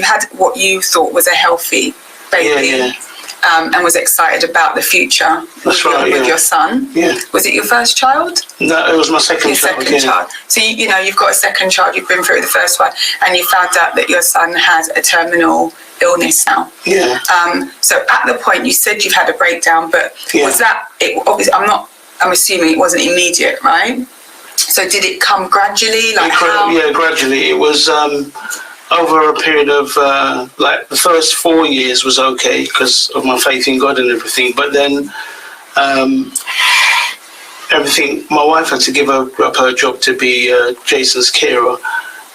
had what you thought was a healthy baby, and was excited about the future with your son. Yeah. Was it your first child? No, it was my second child. Second child. So you've got a second child. You've been through the first one, and you found out that your son has a terminal illness now. Yeah. So at the point you said you've had a breakdown, but was that it? Obviously, I'm assuming it wasn't immediate, right? So did it come gradually? Yeah, gradually. It was over a period of like the first 4 years was okay because of my faith in God and everything. But then everything, my wife had to give up her job to be Jason's carer.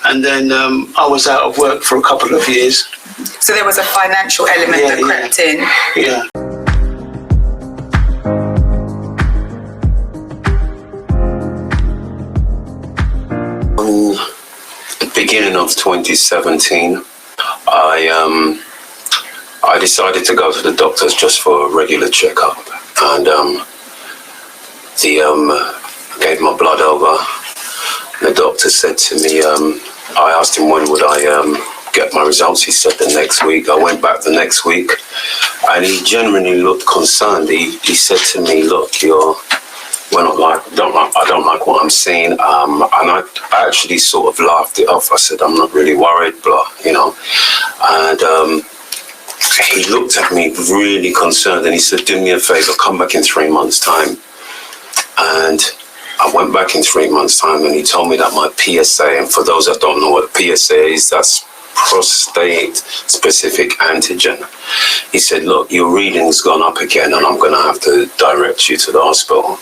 And then I was out of work for a couple of years. So there was a financial element that crept in. Yeah. Beginning of 2017, I decided to go to the doctors just for a regular checkup, and gave my blood over. The doctor said to me, I asked him when would I get my results. He said the next week. I went back the next week, and he genuinely looked concerned. He said to me, "Look, I don't like what I'm seeing." And I actually sort of laughed it off. I said, "I'm not really worried, blah, And he looked at me really concerned, and he said, "Do me a favor, come back in 3 months' time." And I went back in 3 months' time, and he told me that my PSA, and for those that don't know what PSA is, that's prostate specific antigen. He said, "Look, your reading's gone up again, and I'm going to have to direct you to the hospital."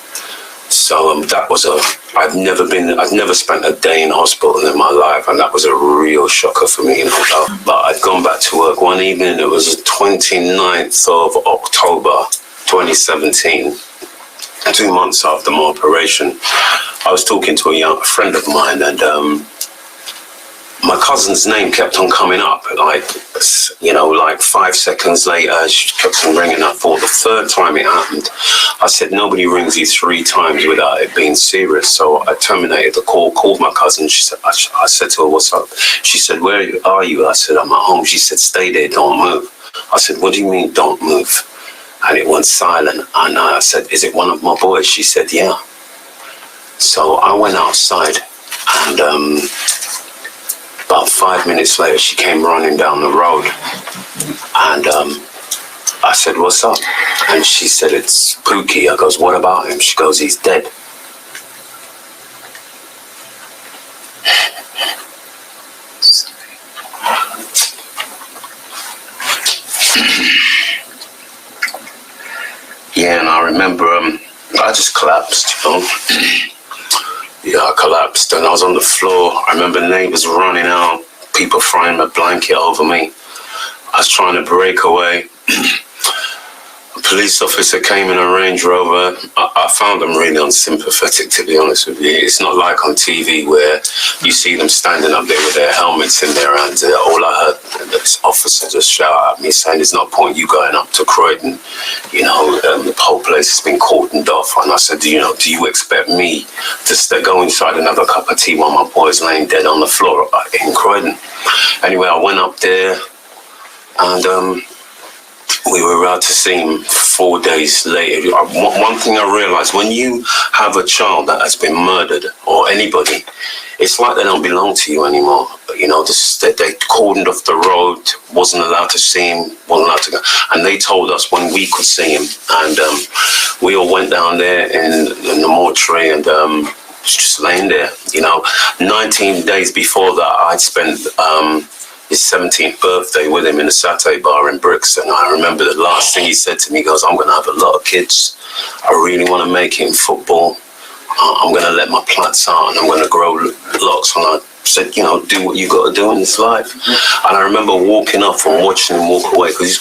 So that was I'd never spent a day in hospital in my life, and that was a real shocker for me, But I'd gone back to work one evening. It was the 29th of October, 2017. 2 months after my operation, I was talking to a friend of mine, and my cousin's name kept on coming up. Like 5 seconds later, she kept on ringing. I thought the third time it happened, I said, "Nobody rings you 3 times without it being serious." So I terminated the call, called my cousin. She said, I said to her, "What's up?" She said, "Where are you?" I said, "I'm at home." She said, "Stay there, don't move." I said, "What do you mean, don't move?" And it went silent. And I said, "Is it one of my boys?" She said, "Yeah." So I went outside, and about 5 minutes later, she came running down the road, and I said, "What's up?" And she said, "It's Pookie." I goes, "What about him?" She goes, "He's dead." Yeah, and I remember I just collapsed, Yeah, I collapsed, and I was on the floor. I remember neighbors running out, people throwing a blanket over me. I was trying to break away. A police officer came in a Range Rover. I found them really unsympathetic, to be honest with you. It's not like on TV where you see them standing up there with their helmets in their hands. All I heard this officer just shout at me saying, "There's no point you going up to Croydon. The whole place has been cordoned off." And I said, do you expect me to go inside and have a cup of tea while my boy's laying dead on the floor in Croydon? Anyway, I went up there, and we were out to see him 4 days later. One thing I realized, when you have a child that has been murdered, or anybody, it's like they don't belong to you anymore. They cordoned off the road, wasn't allowed to see him, wasn't allowed to go. And they told us when we could see him. And we all went down there in the mortuary, and just laying there. 19 days before that, I'd spent his 17th birthday with him in a satay bar in Brixton. I remember the last thing he said to me, he goes, "I'm going to have a lot of kids. I really want to make it in football. I'm going to let my plaits out, and I'm going to grow locks." And I said, "Do what you got to do in this life." And I remember walking off and watching him walk away, because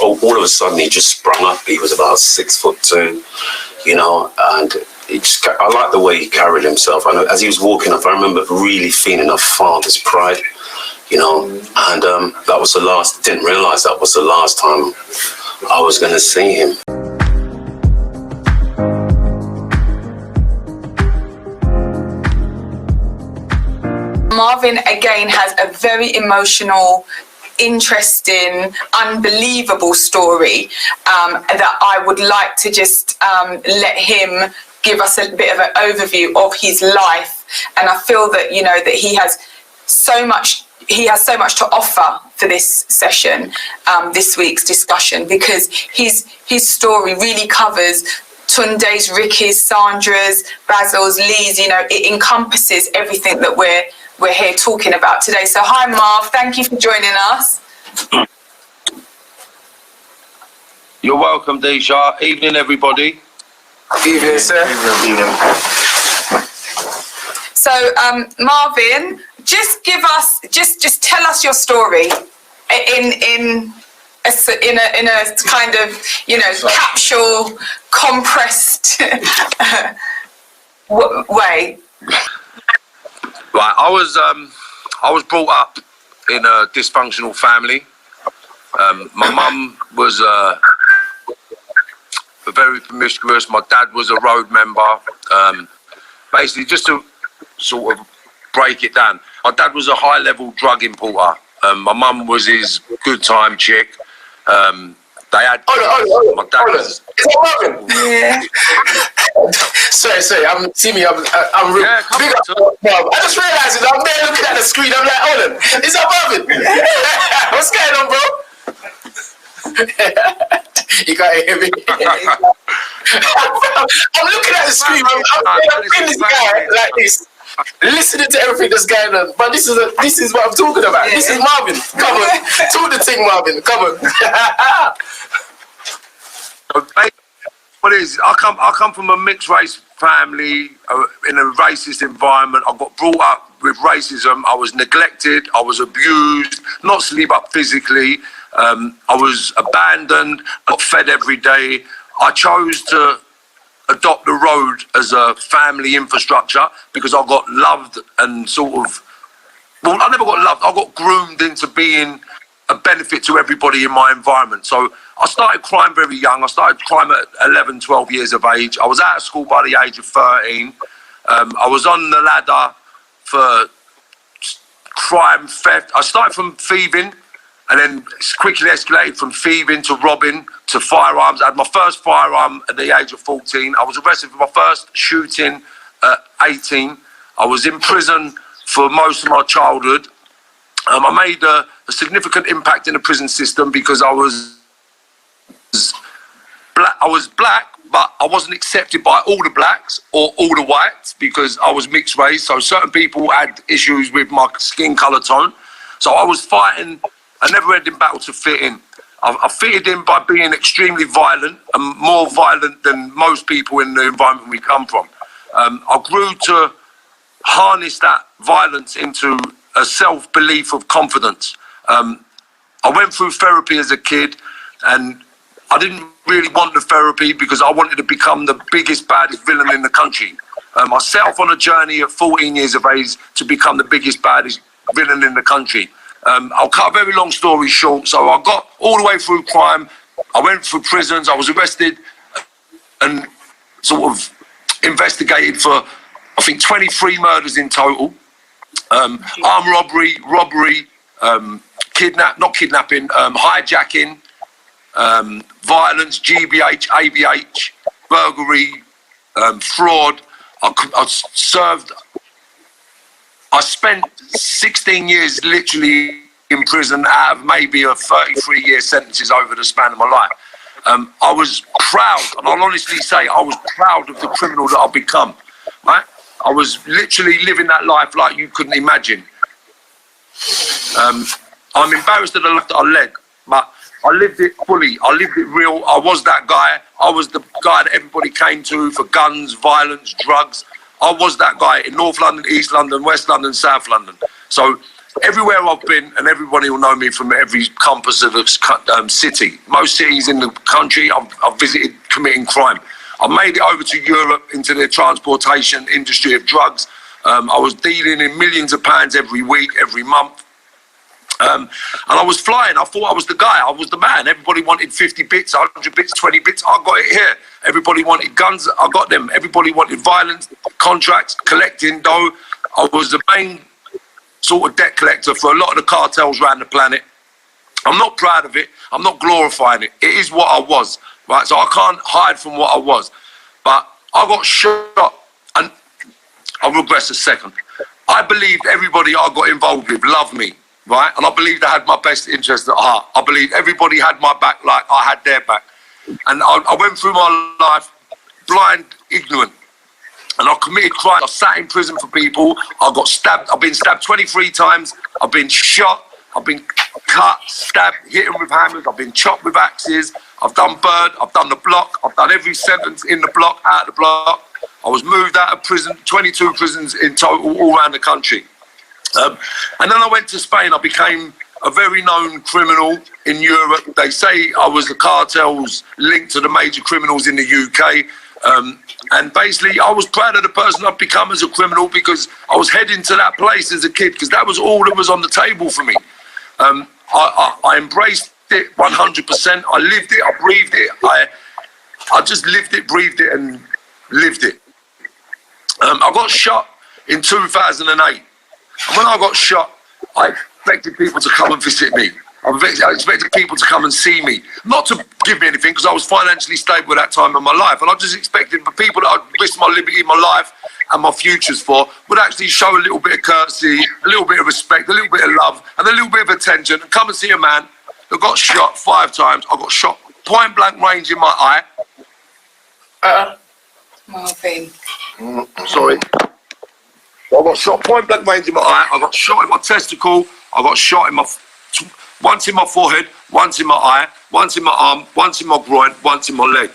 all of a sudden he just sprung up. He was about 6'2", and I like the way he carried himself. And as he was walking up, I remember really feeling a father's pride. And that was didn't realize that was the last time I was going to see him. Marvin Marvin, again, has a very emotional, interesting, unbelievable story that I would like to just let him give us a bit of an overview of his life. And I feel that, you know, that he has so much to offer for this session, this week's discussion, because his story really covers Tunde's, Ricky's, Sandra's, Basil's, Lee's. You know, it encompasses everything that we're here talking about today. So hi Marv, thank you for joining us. You're welcome, Deja. Evening, everybody. Evening, sir. So Marvin, just tell us your story in a kind of, you know, capsule, compressed way. Right, I was brought up in a dysfunctional family. My mum was very promiscuous. My dad was a road member. Basically, just to sort of break it down, my dad was a high-level drug importer. My mum was his good time chick. They had. Hold on. My dad was. Is that Marvin? Yeah. Sorry. I'm real. Yeah, come big on, up. No, I just realised it. I'm there looking at the screen. I'm like, hold on. Is that Marvin? What's going on, bro? You can't hear me. I'm looking at the screen. I'm seeing this guy like this, listening to everything that's going on. But this is what I'm talking about. Yeah. This is Marvin. Come on, talk the thing, Marvin. Come on. What is? I come from a mixed race family in a racist environment. I got brought up with racism. I was neglected. I was abused. Not sleep up physically. I was abandoned. Got fed every day. I chose to adopt the road as a family infrastructure because I got loved and sort of. Well, I never got loved. I got groomed into being a benefit to everybody in my environment. So I started crime very young. I started crime at 11, 12 years of age. I was out of school by the age of 13. I was on the ladder for crime, theft. I started from thieving and then quickly escalated from thieving to robbing to firearms. I had my first firearm at the age of 14. I was arrested for my first shooting at 18. I was in prison for most of my childhood. I made a significant impact in the prison system because I was black, but I wasn't accepted by all the blacks or all the whites because I was mixed race. So certain people had issues with my skin color tone. So I was fighting a never-ending battle to fit in. I fitted in by being extremely violent and more violent than most people in the environment we come from. I grew to harness that violence into a self-belief of confidence. I went through therapy as a kid and I didn't really want the therapy because I wanted to become the biggest, baddest villain in the country. I set off on a journey at 14 years of age to become the biggest, baddest villain in the country. I'll cut a very long story short. So I got all the way through crime. I went through prisons. I was arrested and sort of investigated for, I think, 23 murders in total. Armed robbery, hijacking, violence, GBH, ABH, burglary, fraud. I spent 16 years literally in prison out of maybe a 33-year sentences over the span of my life. I was proud, and I'll honestly say I was proud of the criminal that I've become, right? I was literally living that life like you couldn't imagine. I'm embarrassed of the life that I led, but I lived it fully. I lived it real. I was that guy. I was the guy that everybody came to for guns, violence, drugs. I was that guy in North London, East London, West London, South London. So everywhere I've been, and everybody will know me from every compass of a city. Most cities in the country, I've visited committing crime. I made it over to Europe into the transportation industry of drugs. I was dealing in millions of pounds every week, every month. And I was flying. I thought I was the guy. I was the man. Everybody wanted 50 bits, 100 bits, 20 bits. I got it here. Everybody wanted guns. I got them. Everybody wanted violence, contracts, collecting dough. I was the main sort of debt collector for a lot of the cartels around the planet. I'm not proud of it. I'm not glorifying it. It is what I was, right? So I can't hide from what I was. But I got shot, and I'll regress a second. I believed everybody I got involved with loved me, right? And I believed I had my best interest at heart. I believed everybody had my back like I had their back. And I went through my life blind, ignorant. And I committed crimes. I sat in prison for people. I got stabbed. I've been stabbed 23 times. I've been shot. I've been cut, stabbed, hit with hammers. I've been chopped with axes. I've done bird. I've done the block. I've done every sentence in the block, out of the block. I was moved out of prison, 22 prisons in total, all around the country. And then I went to Spain. I became a very known criminal in Europe. They say I was the cartels linked to the major criminals in the UK. And basically, I was proud of the person I've become as a criminal because I was heading to that place as a kid because that was all that was on the table for me. I embraced it 100%. I lived it. I breathed it. I just lived it, breathed it, and lived it. I got shot in 2008. And when I got shot, I expected people to come and visit me. I expected people to come and see me, not to give me anything because I was financially stable at that time in my life. And I just expected the people that I'd risked my liberty, my life and my futures for would actually show a little bit of courtesy, a little bit of respect, a little bit of love and a little bit of attention and come and see a man that got shot 5 times. I got shot point blank range in my eye. Marvin. Sorry. I got shot point blank range in my eye. I got shot in my testicle. I got shot in my... once in my forehead, once in my eye, once in my arm, once in my groin, once in my leg.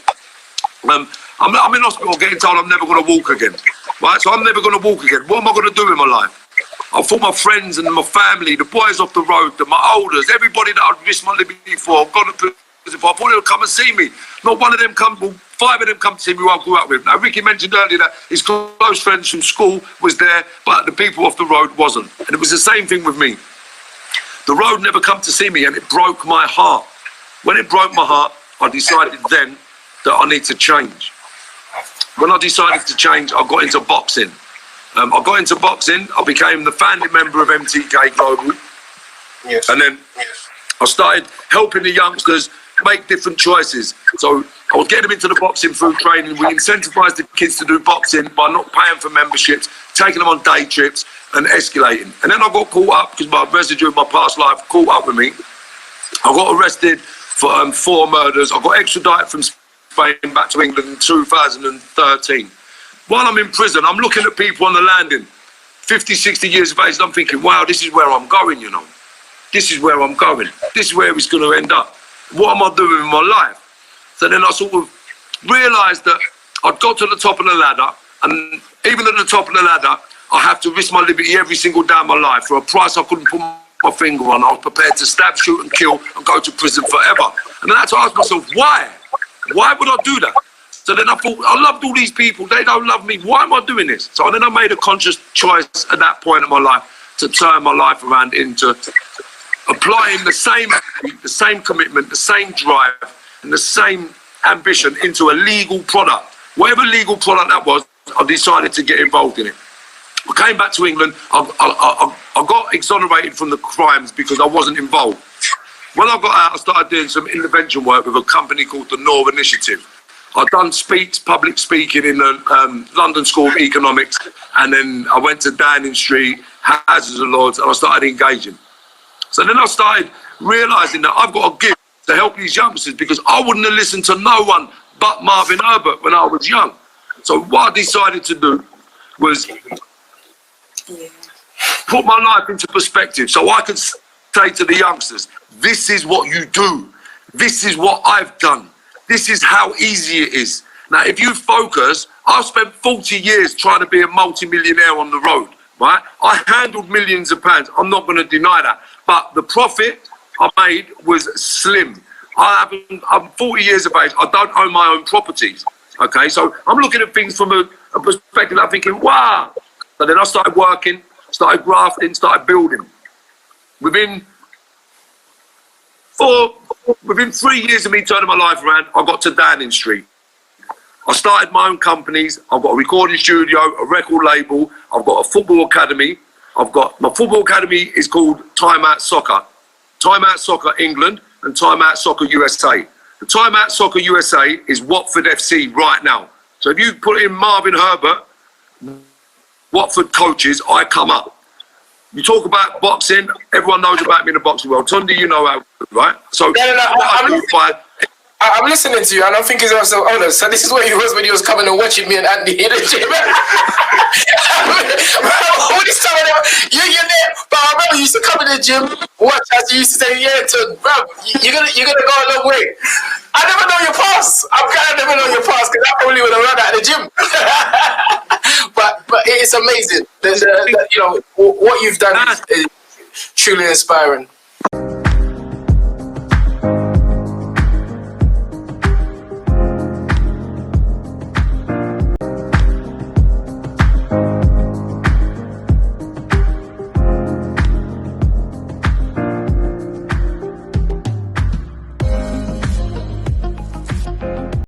I'm in hospital getting told I'm never going to walk again. Right, so I'm never going to walk again. What am I going to do in my life? I thought my friends and my family, the boys off the road, my elders, everybody that I'd risked my liberty for, gone to prison for, I thought they would come and see me. Not one of them come, well, 5 of them come to see me who I grew up with. Now, Ricky mentioned earlier that his close friends from school was there, but the people off the road wasn't. And it was the same thing with me. The road never come to see me and it broke my heart. When it broke my heart, I decided then that I need to change. When I decided to change, I got into boxing. I got into boxing, I became the founding member of MTK Global. Yes. And then I started helping the youngsters make different choices. So I was getting them into the boxing through training. We incentivised the kids to do boxing by not paying for memberships, taking them on day trips and escalating. And then I got caught up because my residue of my past life caught up with me. I got arrested for 4 murders. I got extradited from Spain back to England in 2013. While I'm in prison, I'm looking at people on the landing, 50, 60 years of age, and I'm thinking, wow, this is where I'm going, you know. This is where I'm going. This is where it's going to end up. What am I doing in my life? So then I sort of realised that I'd got to the top of the ladder, and even at the top of the ladder, I have to risk my liberty every single day of my life for a price I couldn't put my finger on. I was prepared to stab, shoot and kill and go to prison forever. And then I had to ask myself, why? Why would I do that? So then I thought, I loved all these people. They don't love me. Why am I doing this? So then I made a conscious choice at that point in my life to turn my life around into applying the same commitment, the same drive and the same ambition into a legal product. Whatever legal product that was, I decided to get involved in it. I came back to England. I got exonerated from the crimes because I wasn't involved. When I got out, I started doing some intervention work with a company called the North Initiative. I'd done public speaking in the London School of Economics, and then I went to Downing Street, Houses of Lords, and I started engaging. So then I started realising that I've got a gift to help these youngsters because I wouldn't have listened to no one but Marvin Herbert when I was young. So what I decided to do was put my life into perspective so I could say to the youngsters, this is what you do. This is what I've done. This is how easy it is. Now, if you focus, I've spent 40 years trying to be a multi-millionaire on the road, right? I handled millions of pounds. I'm not going to deny that. But the profit I made was slim. I'm 40 years of age. I don't own my own properties, okay? So I'm looking at things from a perspective. I'm thinking, wow. But then I started working, started grafting, started building. Within 3 years of me turning my life around, I got to Downing Street. I started my own companies. I've got a recording studio, a record label. I've got a football academy. I've got my football academy is called Time Out Soccer. Time Out Soccer England and Time Out Soccer USA. The Time Out Soccer USA is Watford FC right now. So if you put in Marvin Herbert, Watford coaches, I come up. You talk about boxing, everyone knows about me in the boxing world. Tundi, you know how, right? So I'm listening to you, and I'm thinking to myself, oh no, so this is where he was when he was coming and watching me and Andy in the gym. All this time, you're there, but I remember you used to come in the gym, watch as you used to say, yeah, bro, you're gonna go a long way. I never know your past. I'm kind of never know your past because I probably would have run out of the gym. but it's amazing. You know what you've done is truly inspiring.